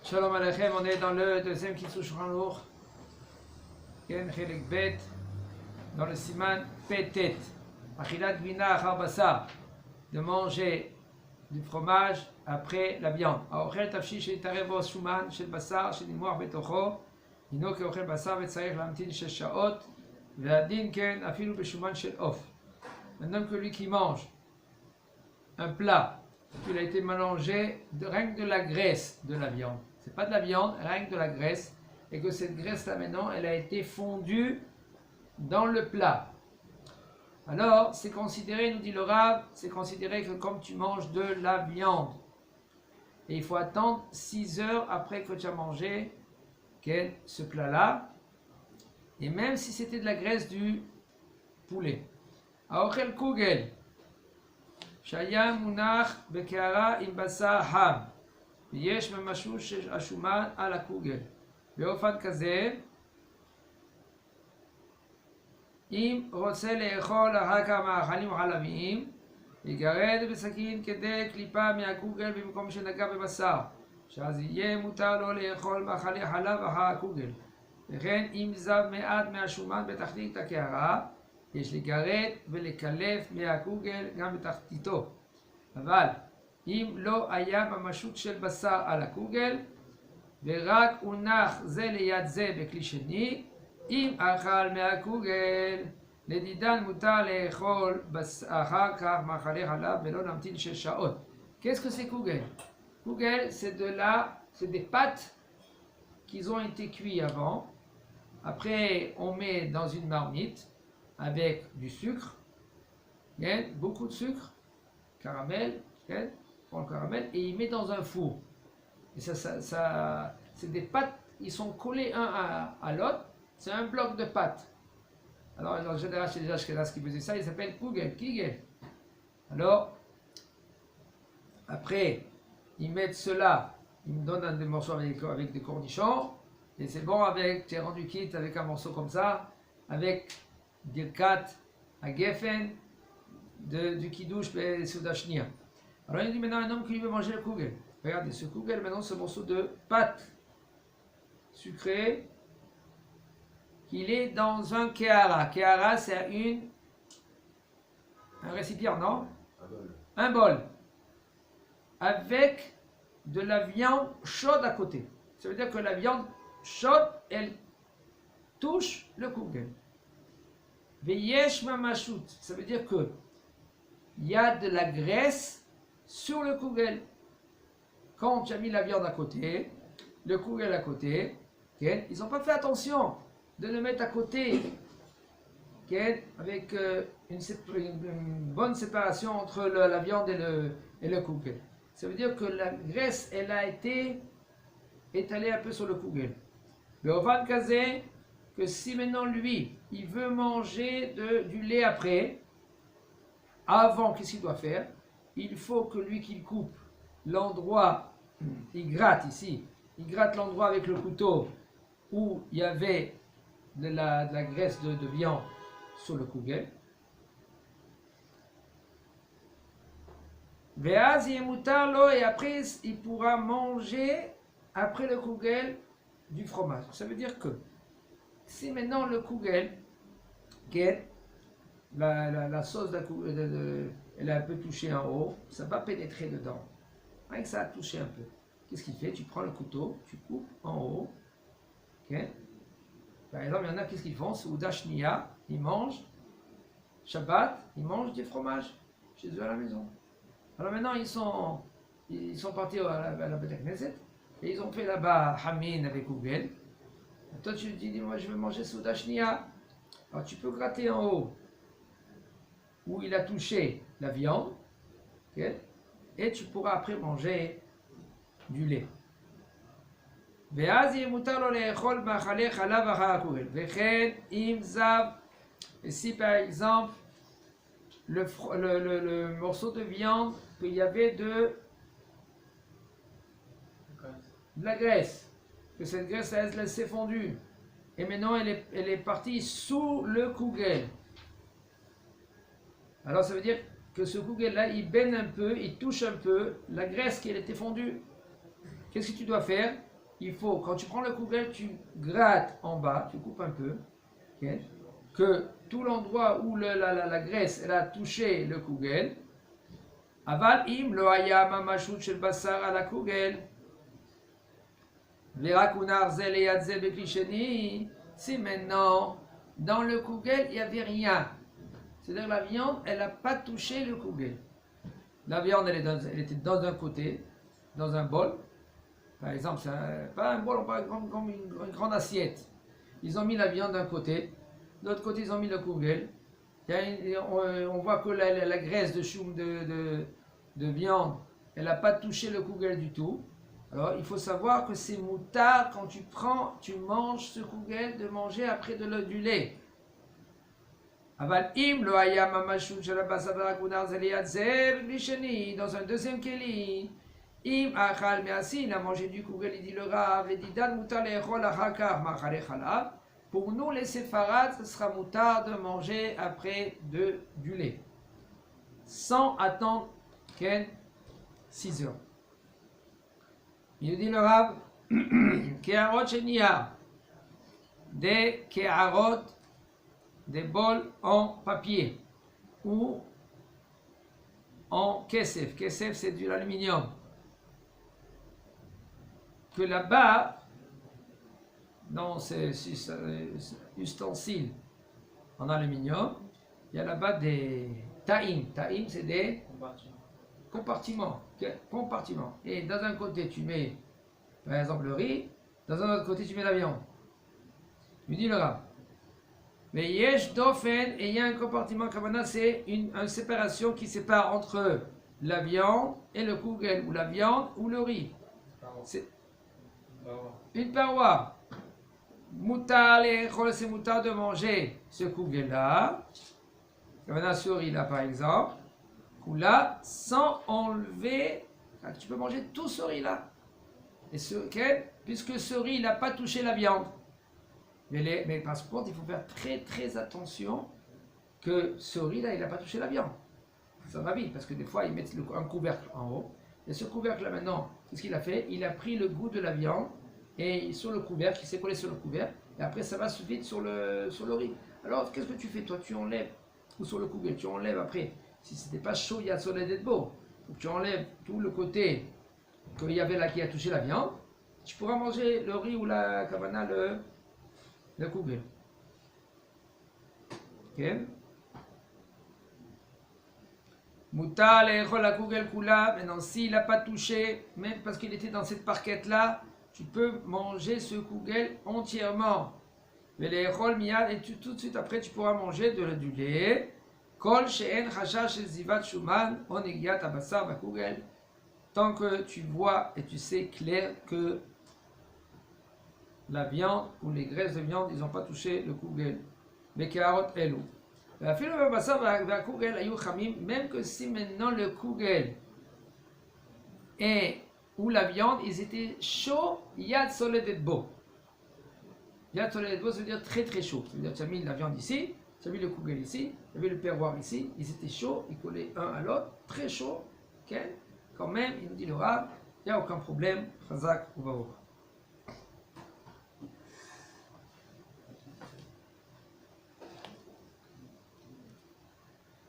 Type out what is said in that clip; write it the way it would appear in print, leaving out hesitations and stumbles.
Shalom Aleichem, on est dans le deuxième Kitzur Shulchan Aruch, Ken Chelek Bet, dans le Siman Petet, Achilat Gvina Achar Basar, de manger du fromage après la viande. האוכל תפשיש שיתערב בו שומן של בשר שנמרוח בתוכו, הינו כאוכל בשר וצריך להמתין 6 שעות, והדין כן אפילו בשומן של עוף. Maintenant que lui qui mange un plat, il a été mélangé rien que de la graisse de la viande. C'est pas de la viande, rien que de la graisse, et que cette graisse-là maintenant, elle a été fondue dans le plat. Alors, c'est considéré, nous dit le Rav, c'est considéré que comme tu manges de la viande. Et il faut attendre 6 heures après que tu as mangé ce plat-là. Et même si c'était de la graisse du poulet. האוכל קוגל, שהיה מונח בקערה עם בשר חם, ויש ממשוש השומן על הקוגל. באופן כזה, אם רוצה לאכול אחר כך מאכלים וחלביים, יגרד בסכין כדי קליפה מהקוגל במקום שנגע בבשר, שאז יהיה מותר לו לאכול מאכלי חלב אחר הקוגל. וכן אם זב מעט מהשומן בתחתית הקערה, יש לגרד ולקלף מהקוגל גם בתחתיתו. אבל אם לא היה ממשות של בשר על הקוגל, ורק הונח זה ליד זה בכלי שני, אם אכל מהקוגל, לדידן מותר לאכול אחר כך מאכלי חלב ולא להמתין 6 שעות. Qu'est-ce que c'est kugel? Kugel, c'est des pâtes qui ont été cuites avant. Après, on met dans une marmite avec du sucre, beaucoup de sucre, caramel, on le caramel, et il met dans un four. Et ça c'est des pâtes, ils sont collés un à l'autre, c'est un bloc de pâtes. Alors en général, chez les Ashkenazes qui faisaient ça, ils s'appellent kugel. Alors, après, ils mettent cela, ils me donnent des morceaux avec des cornichons, et c'est bon avec, tu es rendu quitte avec un morceau comme ça, avec Birkat, à Geffen, du Kiddush et Souda Shnia. Alors il dit maintenant un homme qui veut manger le kugel. Regardez, ce kugel maintenant, ce morceau de pâte sucrée, qu'il est dans un kehara. Kehara, c'est un récipient, non? Un bol. Avec de la viande chaude à côté. Ça veut dire que la viande chaude, elle touche le kugel. Veyesh mamashut, ça veut dire que il y a de la graisse sur le kugel. Quand tu as mis la viande à côté, le kugel à côté, ils n'ont pas fait attention de le mettre à côté, avec une bonne séparation entre la viande et le kugel. Ça veut dire que la graisse, elle a été étalée un peu sur le kugel. Beovan kazé, que si maintenant lui, il veut manger du lait après, avant, qu'est-ce qu'il doit faire? Il faut que lui qu'il coupe l'endroit, il gratte ici, il gratte l'endroit avec le couteau où il y avait de la graisse de viande sur le kugel. Veaz yemutar et après il pourra manger après le kugel du fromage. Ça veut dire que si maintenant le kugel, la sauce elle a un peu touché en haut, ça va pénétrer dedans. Rien que ça a touché un peu. Qu'est-ce qu'il fait? Tu prends le couteau, tu coupes en haut. Par exemple, il y en a, qu'est-ce qu'ils font? C'est au Dashnia, ils mangent, Shabbat, ils mangent du fromage chez eux à la maison. Alors maintenant, ils sont partis à la Beth Knesset et ils ont fait là-bas Hamin avec kugel. Toi, tu te dis, moi je veux manger Souda Shnia. Alors tu peux gratter en haut où il a touché la viande, et tu pourras après manger du lait. Et si par exemple le morceau de viande, qu'il y avait de la graisse, que cette graisse elle s'est fondue et maintenant elle est partie sous le kugel. Alors ça veut dire que ce kugel là il baigne un peu, il touche un peu la graisse qui était fondue. Qu'est-ce que tu dois faire? il faut, quand tu prends le kugel, tu grattes en bas, tu coupes un peu, okay, que tout l'endroit où la graisse elle a touché le kugel, aval im lo haya mamashut shel basar ala kugel, verak unar zel et yad zel bekli sheni, si maintenant, dans le kugel, il n'y avait rien. C'est-à-dire la viande, elle n'a pas touché le kugel. La viande, elle était dans un côté, dans un bol. Par exemple, pas un bol, pas comme une grande assiette. Ils ont mis la viande d'un côté, de l'autre côté, ils ont mis le kugel. On voit que la graisse de choum de viande, elle n'a pas touché le kugel du tout. Alors, il faut savoir que c'est moutard quand tu manges ce kugel, de manger après du lait. Aval im lo haya mamashut shel basar unar zel yad zel bekli sheni, dans un deuxième keli. Im achal me'asi, il a mangé du kugel, il dit le Rav, et dit dan mutar le'echol achakar machare chalav. Pour nous, les séfarades, ce sera moutard de manger après du lait, sans attendre 6 heures. Il dit le Rav, ke'arot sheniya, des ke'arot, des bols en papier ou en kesef. Kesef, c'est de l'aluminium. Que là-bas, dans ces ustensiles en aluminium, il y a là-bas des ta'im. Ta'im, c'est des compartiments. Et dans un côté, tu mets, par exemple, le riz. Dans un autre côté, tu mets la viande. Il dit le Rav. Mais yesh dofen, et il y a un compartiment, kavana, c'est une séparation qui sépare entre la viande et le kugel, ou la viande ou le riz. C'est une paroi. Moutar, c'est moutar de manger ce kugel-là, kavana ce riz-là par exemple, là, sans enlever, tu peux manger tout ce riz-là. Et puisque ce riz n'a pas touché la viande. Mais par contre, il faut faire très très attention que ce riz-là, il n'a pas touché la viande. Ça va vite, parce que des fois, ils mettent un couvercle en haut. Et ce couvercle-là, maintenant, qu'est-ce qu'il a fait? Il a pris le goût de la viande, et sur le couvercle, il s'est collé sur le couvercle, et après, ça va se vite sur le riz. Alors, qu'est-ce que tu fais, toi? Tu enlèves, ou sur le couvercle, tu enlèves après. Si c'était pas chaud, il y a soleil d'être beau. Donc, tu enlèves tout le côté qu'il y avait là qui a touché la viande. Tu pourras manger le riz ou la kavana, le kugel. Ok? Moutar le'echol la kugel kula. Maintenant, s'il n'a pas touché, même parce qu'il était dans cette parquette-là, tu peux manger ce kugel entièrement. Mais le'echol miyad, et tout de suite après, tu pourras manger du lait. Kol she'en chashash shel zivat shuman o negiat habasar bakugel. Tant que tu vois et tu sais clair que la viande ou les graisses de viande, ils n'ont pas touché le kugel. Mais keharot elu. Même que si maintenant le kugel ou la viande, ils étaient chauds, yad soledet bo. Yad soledet bo, ça veut dire très très chaud. Ça veut dire tu as mis la viande ici, tu as mis le kugel ici, tu as mis le perroir ici, ils étaient chauds, ils collaient un à l'autre, très chauds. Okay? Quand même, il nous dit le Rav, il n'y a aucun problème. Chazak ou Baruch.